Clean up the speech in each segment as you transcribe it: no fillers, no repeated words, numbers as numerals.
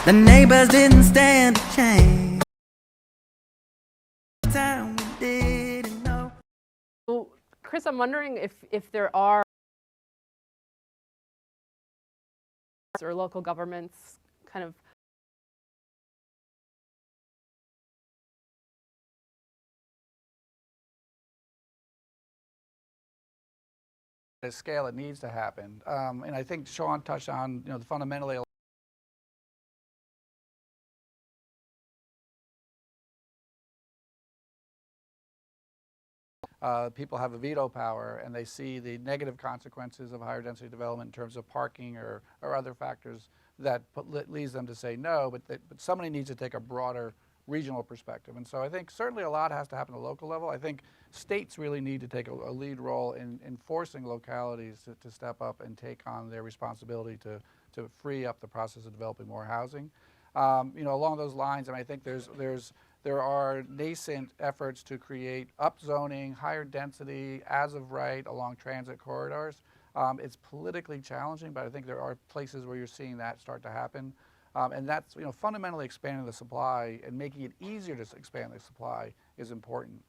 The neighbors didn't stand a chance. Time we didn't know. So, Chris, I'm wondering if there are or local governments kind of at a scale it needs to happen. And I think Sean touched on, the fundamentally people have a veto power and they see the negative consequences of higher density development in terms of parking or other factors that leads them to say no, but somebody needs to take a broader regional perspective. And so I think certainly a lot has to happen at the local level. I think states really need to take a lead role in forcing localities to step up and take on their responsibility to free up the process of developing more housing. Along those lines, and I think there are nascent efforts to create upzoning, higher density, as of right along transit corridors. It's politically challenging, but I think there are places where you're seeing that start to happen. And that's, fundamentally expanding the supply and making it easier to expand the supply is important.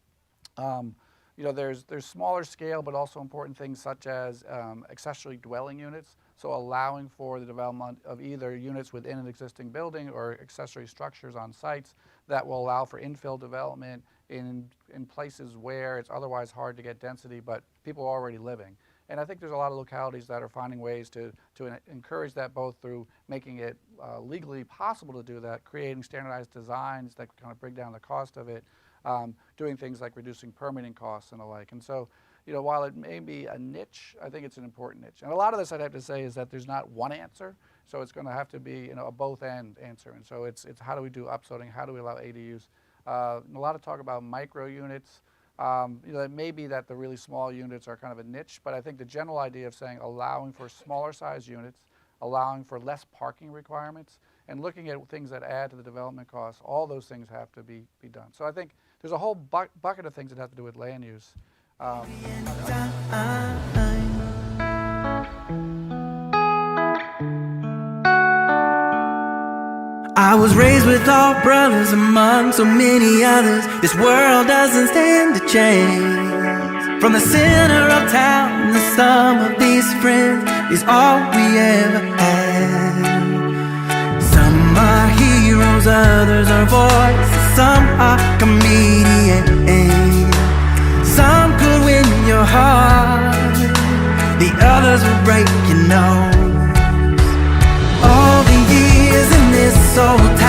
There's smaller scale, but also important things such as accessory dwelling units. So allowing for the development of either units within an existing building or accessory structures on sites that will allow for infill development in places where it's otherwise hard to get density, but people are already living. And I think there's a lot of localities that are finding ways to encourage that, both through making it legally possible to do that, creating standardized designs that kind of bring down the cost of it, doing things like reducing permitting costs and the like. And so, while it may be a niche, I think it's an important niche. And a lot of this, I'd have to say, is that there's not one answer. So it's going to have to be, a both-end answer. And so it's how do we do upzoning? How do we allow ADUs? A lot of talk about micro units. It may be that the really small units are kind of a niche, but I think the general idea of saying allowing for smaller size units, allowing for less parking requirements, and looking at things that add to the development costs, all those things have to be done. So I think there's a whole bucket of things that have to do with land use. I was raised with all brothers among so many others. This world doesn't stand a chance. From the center of town, the sum of these friends is all we ever had. Some are heroes, others are voices, some are comedians. Some could win your heart, the others will break your nose. All the years in this old town